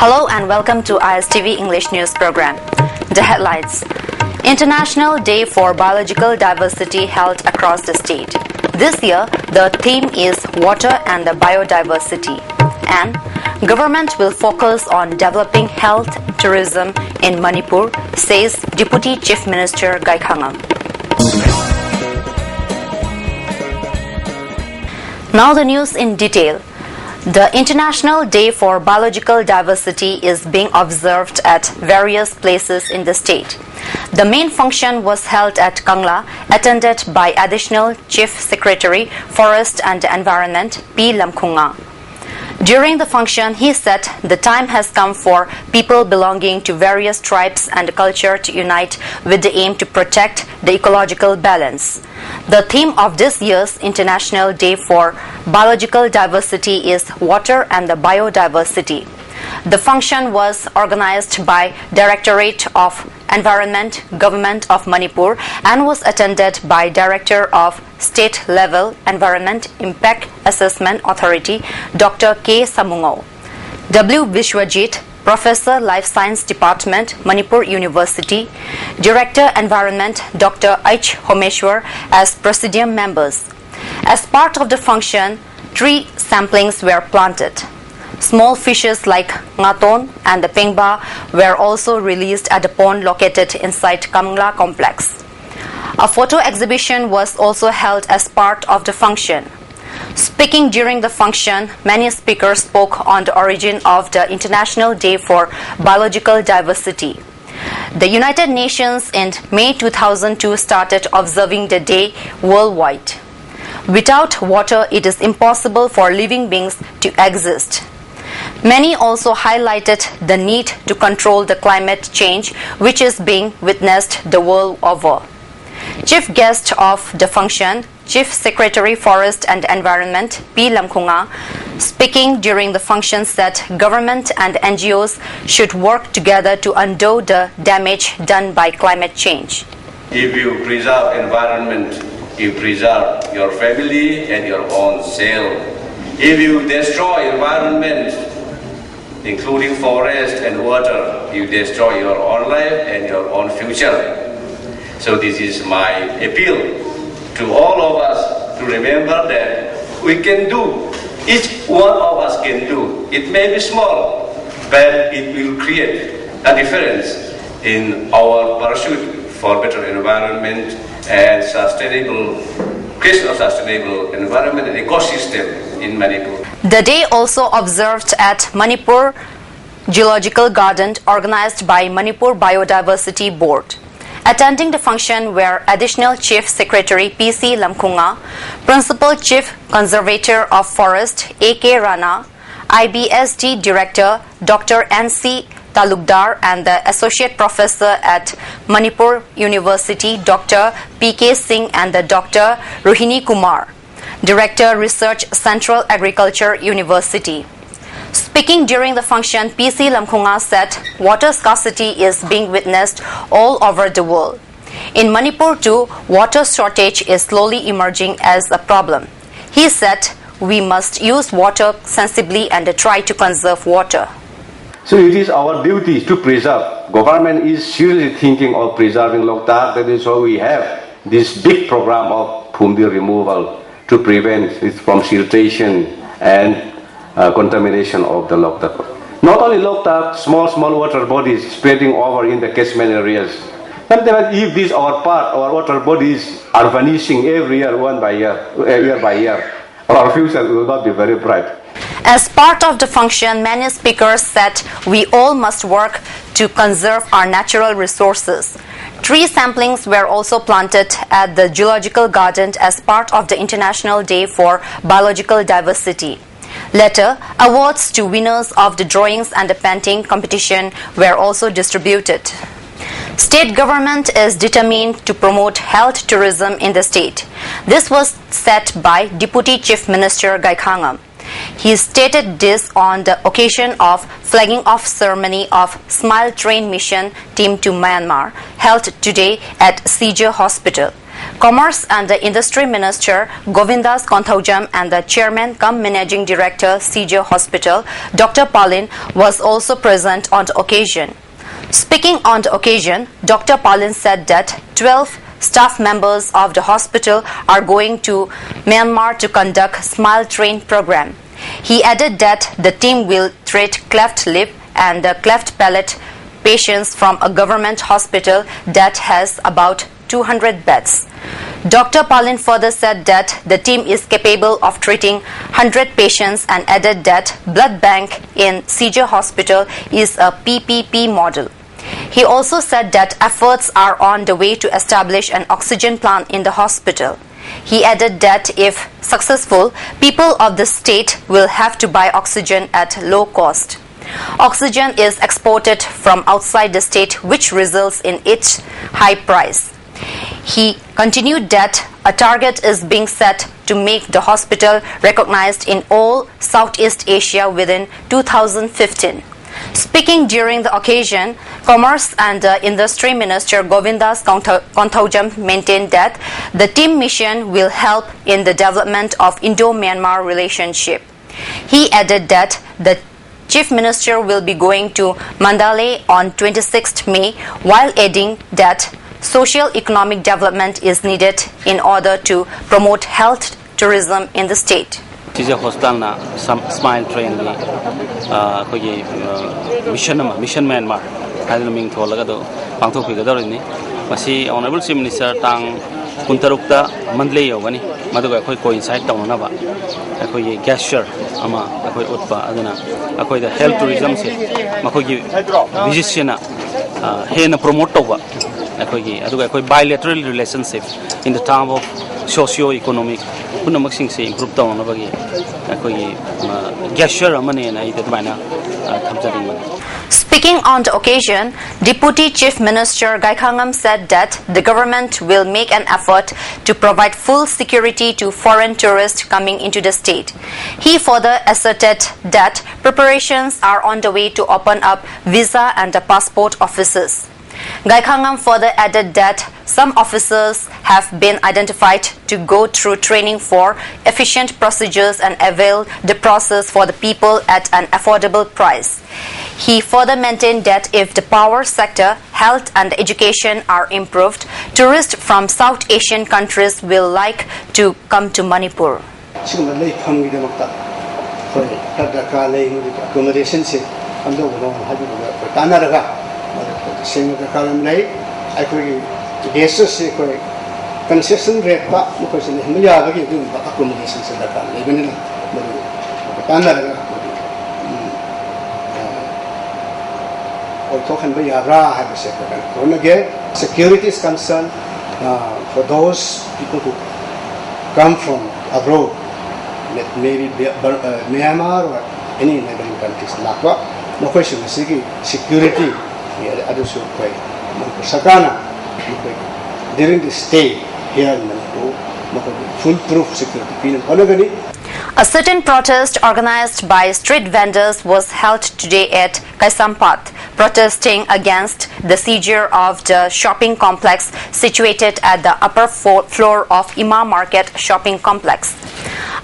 Hello and welcome to ISTV English news program. The headlines: International Day for Biological Diversity held across the state. This year, the theme is Water and the Biodiversity. And government will focus on developing health tourism in Manipur, says Deputy Chief Minister Gaikhangam. Now the news in detail. The International Day for Biological Diversity is being observed at various places in the state. The main function was held at Kangla, attended by Additional Chief Secretary, Forest and Environment, P. Lamkhunga. During the function, he said the time has come for people belonging to various tribes and culture to unite with the aim to protect the ecological balance. The theme of this year's International Day for Biological Diversity is Water and the Biodiversity. The function was organized by Directorate of Environment, Government of Manipur, and was attended by Director of State Level Environment Impact Assessment Authority, Dr. K. Samungo. W. Vishwajit, Professor Life Science Department, Manipur University, Director Environment, Dr. H. Homeshwar as Presidium members. As part of the function, tree samplings were planted. Small fishes like ngaton and the pengba were also released at the pond located inside Kamla complex. A photo exhibition was also held as part of the function. Speaking during the function, many speakers spoke on the origin of the International Day for Biological Diversity. The United Nations in May 2002 started observing the day worldwide. Without water, it is impossible for living beings to exist. Many also highlighted the need to control the climate change, which is being witnessed the world over. Chief guest of the function, Chief Secretary Forest and Environment, P. Lamkhunga, speaking during the function, said government and NGOs should work together to undo the damage done by climate change. If you preserve environment, you preserve your family and your own self. If you destroy environment, including forest and water, you destroy your own life and your own future. So this is my appeal to all of us to remember that we can do, each one of us can do. It may be small, but it will create a difference in our pursuit for better environment and creation of sustainable environment and ecosystem in Manipur. The day also observed at Manipur Geological Garden organized by Manipur Biodiversity Board. Attending the function were Additional Chief Secretary P.C. Lamkhunga, Principal Chief Conservator of Forest A.K. Rana, IBSD Director Dr. N.C. Talukdar, and the Associate Professor at Manipur University Dr. P.K. Singh and the Dr. Rohini Kumar, Director Research Central Agriculture University. Speaking during the function, P.C. Lamkhunga said water scarcity is being witnessed all over the world. In Manipur too, water shortage is slowly emerging as a problem. He said we must use water sensibly and try to conserve water. So it is our duty to preserve. Government is seriously thinking of preserving Loktak. That is why we have this big program of phumdi removal to prevent it from siltation and contamination of the Loktak. Not only Loktak, small water bodies spreading over in the catchment areas. Sometimes if these our water bodies are vanishing every year, year by year, our future will not be very bright. As part of the function, many speakers said we all must work to conserve our natural resources. Tree samplings were also planted at the Geological Garden as part of the International Day for Biological Diversity. Later, awards to winners of the drawings and the painting competition were also distributed. State government is determined to promote health tourism in the state. This was said by Deputy Chief Minister Gaikhangam. He stated this on the occasion of flagging off ceremony of Smile Train Mission team to Myanmar held today at Sija Hospital. Commerce and Industry Minister Govindas Konthaujam and the Chairman cum Managing Director CJ Hospital, Dr. Palin, was also present on the occasion. Speaking on the occasion, Dr. Palin said that 12 staff members of the hospital are going to Myanmar to conduct Smile Train program. He added that the team will treat cleft lip and cleft palate patients from a government hospital that has about 200 beds. Dr. Palin further said that the team is capable of treating 100 patients and added that blood bank in CJ Hospital is a PPP model. He also said that efforts are on the way to establish an oxygen plant in the hospital. He added that if successful, people of the state will have to buy oxygen at low cost. Oxygen is exported from outside the state, which results in its high price. He continued that a target is being set to make the hospital recognized in all Southeast Asia within 2015. Speaking during the occasion, Commerce and Industry Minister Govindas Konthaujam maintained that the team mission will help in the development of Indo-Myanmar relationship. He added that the Chief Minister will be going to Mandalay on 26th May, while adding that socio-economic development is needed in order to promote health tourism in the state. CJ Hospital na Smile Train ni mission Myanmar hadin ming tholaga do pangthok pi gador ni masi honorable chief minister tang kuntarukta mandle yogani maduga khoi coincide tawna ba khoi gesture ama khoi utpa aduna khoi the health tourism se makhoi gi visit na hena promote tawba khoi aduga khoi bilateral relationship in the term of socio-economic punamak se improve tawna ba gi khoi gesture amane na ida tbaina thamjaring mani. Speaking on the occasion, Deputy Chief Minister Gaikhangam said that the government will make an effort to provide full security to foreign tourists coming into the state. He further asserted that preparations are on the way to open up visa and passport offices. Gaikhangam further added that some officers have been identified to go through training for efficient procedures and avail the process for the people at an affordable price. He further maintained that if the power sector, health and education are improved, tourists from South Asian countries will like to come to Manipur. Concession rate pa because ni himya bagi dum accommodation se dakar lebeni na tanna daga also kan ba yara ha se ka on again security is concerned for those people who come from abroad, maybe Myanmar or any neighboring countries lakwa no question sigi security adu so koi sakana during the stay here in Manipur, foolproof security. A certain protest organized by street vendors was held today at Kaisampath, protesting against the seizure of the shopping complex situated at the upper floor of Ima Market shopping complex.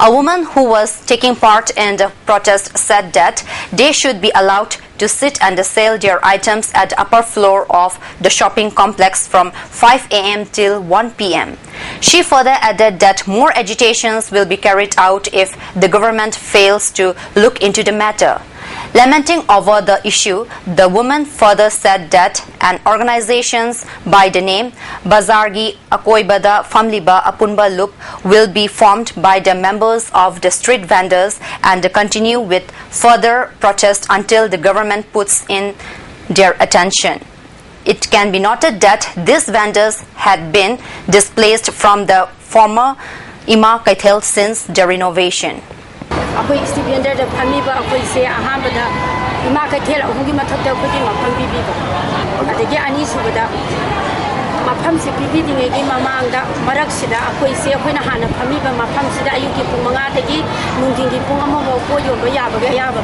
A woman who was taking part in the protest said that they should be allowed to sit and sell their items at the upper floor of the shopping complex from 5 a.m. till 1 p.m. She further added that more agitations will be carried out if the government fails to look into the matter. Lamenting over the issue, the woman further said that an organization by the name Bazargi Akoibada Famliba Apunba Loop will be formed by the members of the street vendors and continue with further protest until the government puts in their attention. It can be noted that these vendors had been displaced from the former Ima Kaithel since the renovation. Akoi stipender da phami ba akoi se aham bada ima ka thel ahugi mathak da khodi mapham bi bi ba adagi ani subada mapham se bi bi dinge gi mamang da marak sida akoi se akoi na hana phami ba mapham sida ayuki pung manga dagi nungding gi pung amo ko yo ba ya ba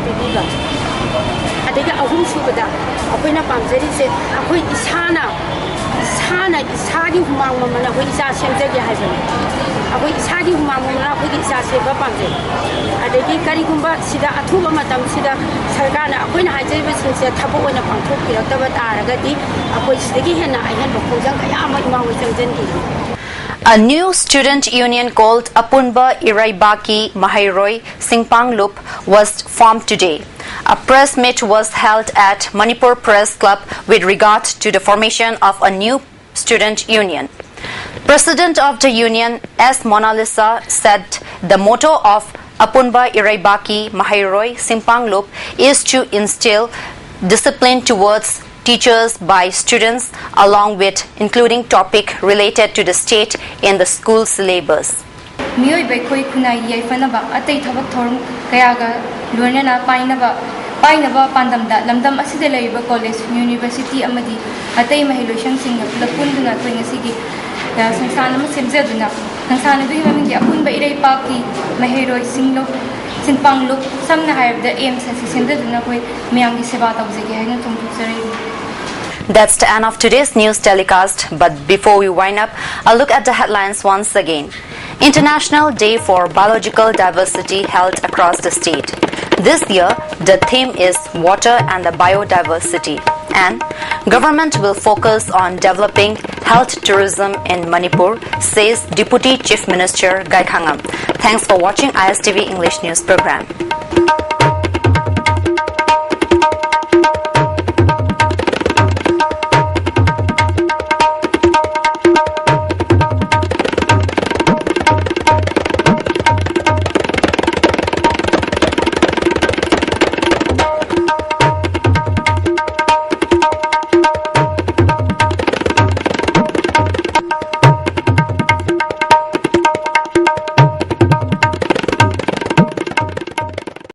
bi bi ba adagi ahum subada akoi na pamjari se akoi isana isana isagi humang mamana ko isa semjage haibani ako isagi humang mamana ko isa seba pamje adegi karigumba sida athuba matam sida sarkana akoina hajaiba singse thabo oina pangthokpiraktaba taragadi akoi sidagi hena ahen bokhojang kaya ama imawi changjangi. A new student union called Apunba Iraibaki Mahairoi Singpang Loop was formed today. A press meet was held at Manipur Press Club with regard to the formation of a new student union. President of the union, S. Mona Lisa, said the motto of Apunba Iraibaki Mahairoi Singpang Loop is to instill discipline towards teachers by students, along with including topic related to the state in the school syllabus. Miyoi bai khoi khunai yai fanaba atai thabak thorum kayaga loinana painaba pandamda lamdam asida leiba college university amadi atai mahiloshang singna lapunduna toinga sigi sangsana ma semjaduna sangsana bi mamingi apun bai rei paki mahiroi singlo Singpang Loop samna haibda aim sa sendaduna koi miyamgi seba tawjege haina tumthusare. That's the end of today's news telecast, but before we wind up, a look at the headlines once again. International Day for Biological Diversity held across the state. This year, the theme is Water and the Biodiversity, and government will focus on developing health tourism in Manipur, says Deputy Chief Minister Gaikhangam. Thanks for watching ISTV English News Program.